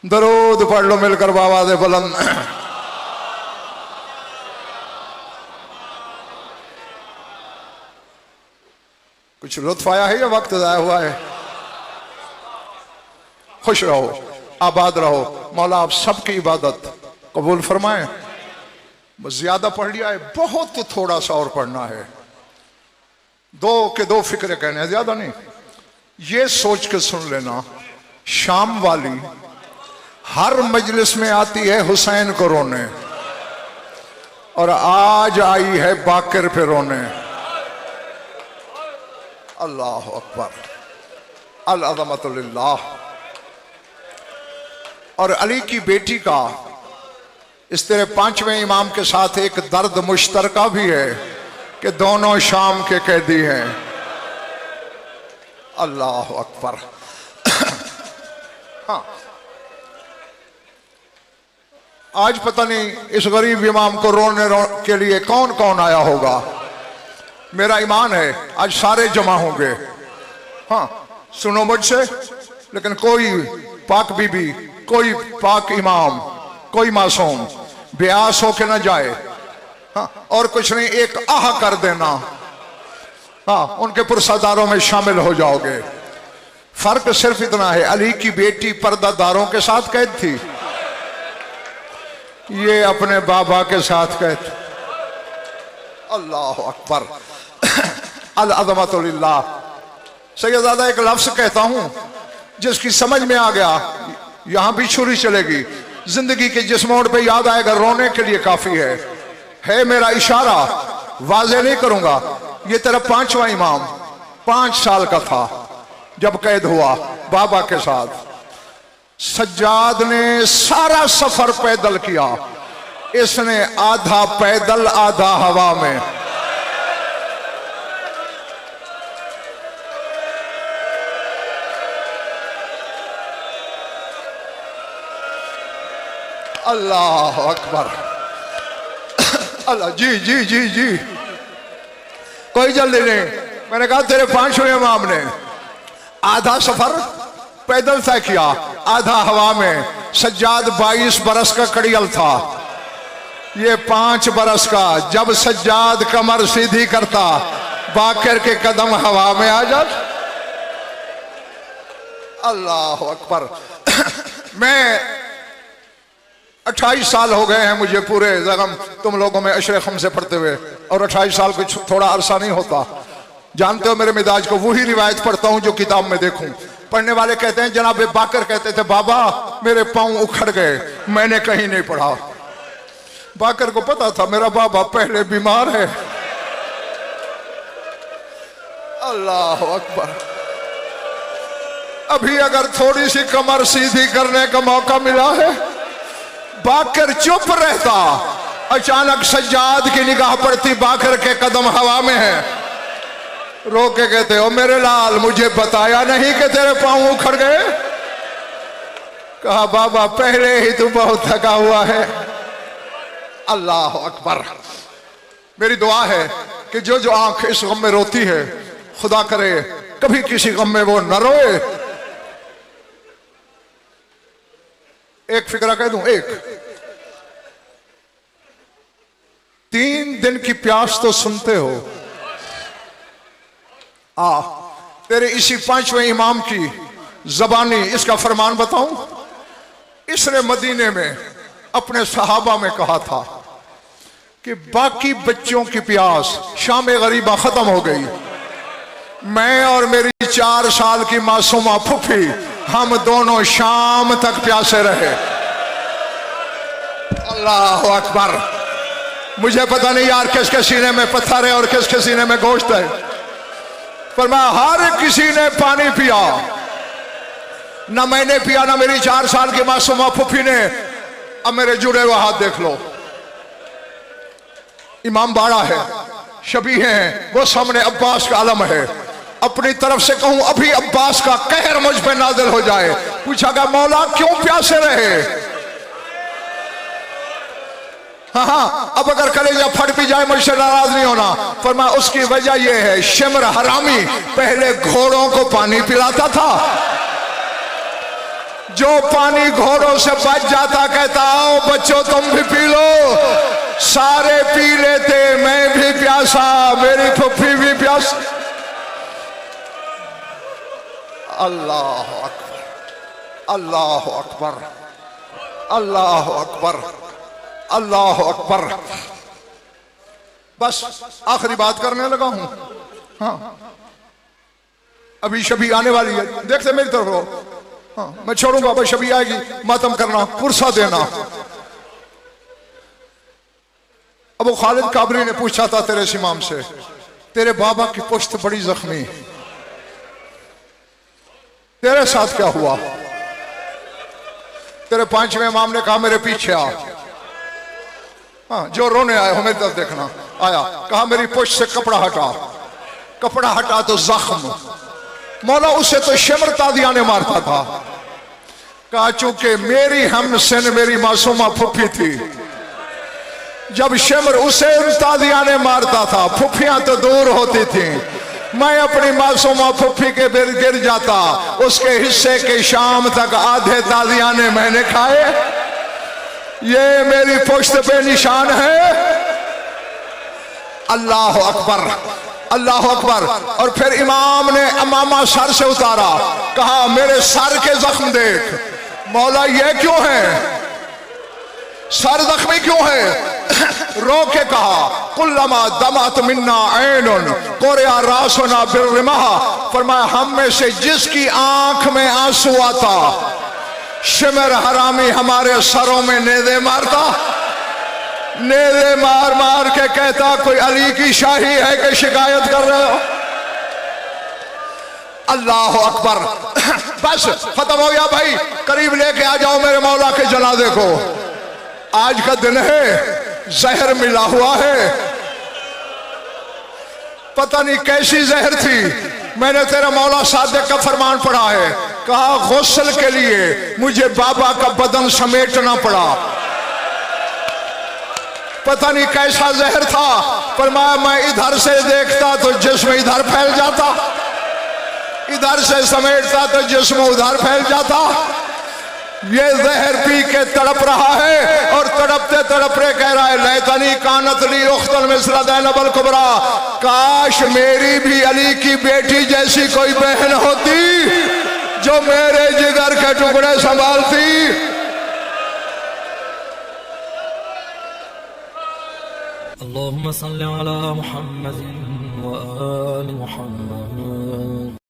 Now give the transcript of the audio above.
दरूद पढ़ लो मिलकर बाबा दे बुलंद। कुछ लुत्फ आया है या वक्त ज़ाया हुआ है? खुश रहो, आबाद रहो। मौला आप सबकी इबादत कबूल फरमाए। बस ज्यादा पढ़ लिया है, बहुत थोड़ा सा और पढ़ना है। दो के दो फिक्रे कहने हैं, ज्यादा नहीं। ये सोच के सुन लेना, शाम वाली हर मजलिस में आती है हुसैन को रोने, और आज आई है बाकर पे रोने। अल्लाह अकबर, अल अज़मतुल्लाह। और अली की बेटी का इस तेरे पांचवें इमाम के साथ एक दर्द मुश्तरका भी है कि दोनों शाम के कैदी हैं। अल्लाह अकबर। हाँ, आज पता नहीं इस गरीब इमाम को रोने के लिए कौन कौन आया होगा। मेरा ईमान है आज सारे जमा होंगे। हाँ, सुनो मुझसे, लेकिन कोई पाक बीबी, कोई पाक इमाम, कोई मासूम ब्यास होके न जाए। हाँ, और कुछ नहीं, एक आह कर देना। हाँ, उनके पुरसादारों में शामिल हो जाओगे। फर्क सिर्फ इतना है, अली की बेटी पर्दादारों के साथ कैद थी, ये अपने बाबा के साथ कैद। अल्लाह अकबर, अल अज़मतुल्लाह। सैयदादा एक लफ्ज कहता हूं जिसकी समझ में आ गया, यहां भी छुरी चलेगी। जिंदगी के जिस मोड़ पे याद आएगा रोने के लिए काफी है मेरा इशारा, वाज़े नहीं करूंगा। ये तेरा पांचवा इमाम 5 साल का था जब कैद हुआ बाबा के साथ। सज्जाद ने सारा सफर पैदल किया, इसने आधा पैदल आधा हवा में। अल्लाह अकबर, अल्लाह। जी जी जी जी, कोई जल्दी नहीं। मैंने कहा तेरे पांचवें इमाम ने आधा सफर पैदल तय किया, आधा हवा में। सज्जाद 22 बरस का कड़ियल था, ये 5 बरस का। जब सज्जाद कमर सीधी करता, बाकर के कदम हवा में आ जाते। अल्लाह अकबर। मैं 28 साल हो गए हैं मुझे पूरे जगम तुम लोगों में अशरे खम से पढ़ते हुए, और 28 साल कुछ थोड़ा अरसा नहीं होता। जानते हो मेरे मिजाज को, वही रिवायत पढ़ता हूं जो किताब में देखूं। पढ़ने वाले कहते हैं जनाब बाकर कहते थे बाबा मेरे पांव उखड़ गए, मैंने कहीं नहीं पढ़ा। बाकर को पता था मेरा बाबा पहले बीमार है। अल्लाह अकबर। अभी अगर थोड़ी सी कमर सीधी करने का मौका मिला है, बाकर चुप रहता। अचानक सज्जाद की निगाह पड़ती, बाकर के कदम हवा में है। रो के कहते हो मेरे लाल मुझे बताया नहीं कि तेरे पांव उखड़ गए। कहा बाबा पहले ही तू बहुत थका हुआ है। अल्लाह अकबर। मेरी दुआ है कि जो जो आंख इस गम में रोती है, खुदा करे कभी किसी गम में वो न रोए। एक फिक्रा कह दूं, एक 3 दिन की प्यास तो सुनते हो। तेरे इसी 5वें इमाम की जबानी इसका फरमान बताऊं। इसने मदीने में अपने सहाबा में कहा था कि बाकी बच्चों की प्यास शाम गरीबा खत्म हो गई, मैं और मेरी 4 साल की मासूमा फुफी हम दोनों शाम तक प्यासे रहे। अल्लाह अकबर। मुझे पता नहीं यार किसके सीने में पत्थर है और किसके सीने में गोश्त है, पर मैं हर किसी ने पानी पिया। ना मैंने पिया, ना मेरी 4 साल की मासूमा फुफी ने। अब मेरे जुड़े हुए हाथ देख लो, इमाम बाड़ा है, शबी हैं, वो सामने अब्बास का आलम है। अपनी तरफ से कहूं अभी अब्बास का कहर मुझ पे नाज़िल हो जाए। पूछा गया मौला क्यों प्यासे रहे? हाँ, अब अगर कलेजा फट भी जाए मुझसे नाराज नहीं होना। फरमाया उसकी वजह यह है शिमर हरामी पहले घोड़ों को पानी पिलाता था, जो पानी घोड़ों से बच जाता कहता आओ बच्चों तुम भी पी लो। सारे पी लेते, मैं भी प्यासा, मेरी फुफ्फी भी प्यास। अल्लाह अकबर, अल्लाह अकबर, अल्लाह अकबर, अल्लाह अकबर। बस आखिरी बात करने लगा हूं। हाँ, अभी शबी आने वाली है, देखते मेरी तरफ हो। हाँ, मैं छोड़ूंगा, भाई शबी आएगी, मातम करना, पुरसा देना। अबू खालिद काबरी ने पूछा था तेरे इमाम से, तेरे बाबा की पुश्त बड़ी जख्मी, तेरे साथ क्या हुआ? तेरे पांचवें इमाम ने कहा मेरे पीछे आ। हाँ, जो रोने आए हो मेरी तरफ देखना। आया, कहा मेरी पुश्त से कपड़ा हटा। कपड़ा हटा तो जख्म। मौला उसे तो शिमर तादिया ने मारता था। कहा चूंकि मेरी हमसिन मेरी मासूमा फुफी थी, जब शिमर उसे तादिया ने मारता था, फुफियां तो दूर होती थी, मैं अपनी मासूमा फुफी के गिर जाता, उसके हिस्से के शाम तक आधे तादिया ने मैंने खाए। ये मेरी पुश्त पे निशान है। अल्लाह अकबर, अल्लाह अकबर। और फिर इमाम ने अमामा सर से उतारा, कहा मेरे सर के जख्म देख। मौला ये क्यों है, सर जख्मी क्यों है? रो के कहा कुल्लमा दमात मिन्ना ऐनुन कोरिया रासुना बिर्रिमहा। फरमाया हम में से जिसकी आंख में आंसू आता, शिमर हरामी हमारे सरों में नेदे मारता, नेदे मार मार के कहता कोई अली की शाही है कि शिकायत कर रहे हो? अल्लाह अकबर। बस खत्म हो गया भाई, करीब लेके आ जाओ मेरे मौला के जनाजे को। आज का दिन है, जहर मिला हुआ है, पता नहीं कैसी जहर थी। मैंने तेरा मौला सादिक का फरमान पढ़ा है, कहा गुस्ल के लिए मुझे बाबा का बदन समेटना पड़ा। पता नहीं कैसा जहर था, पर मैं इधर से देखता तो जिस्म इधर फैल जाता, इधर से समेटता तो जिस्म उधर फैल जाता। ये जहर पी के तड़प रहा है और तड़पते तड़पते कह रहा है लैतनी कानत ली उख्तल मिस्र दैनबल कुबरा। काश मेरी भी अली की बेटी जैसी कोई बहन होती जो मेरे जिगर के टुकड़े संभालती। अल्लाहुम्मा सल्ली अला मुहम्मद व आलि मुहम्मद।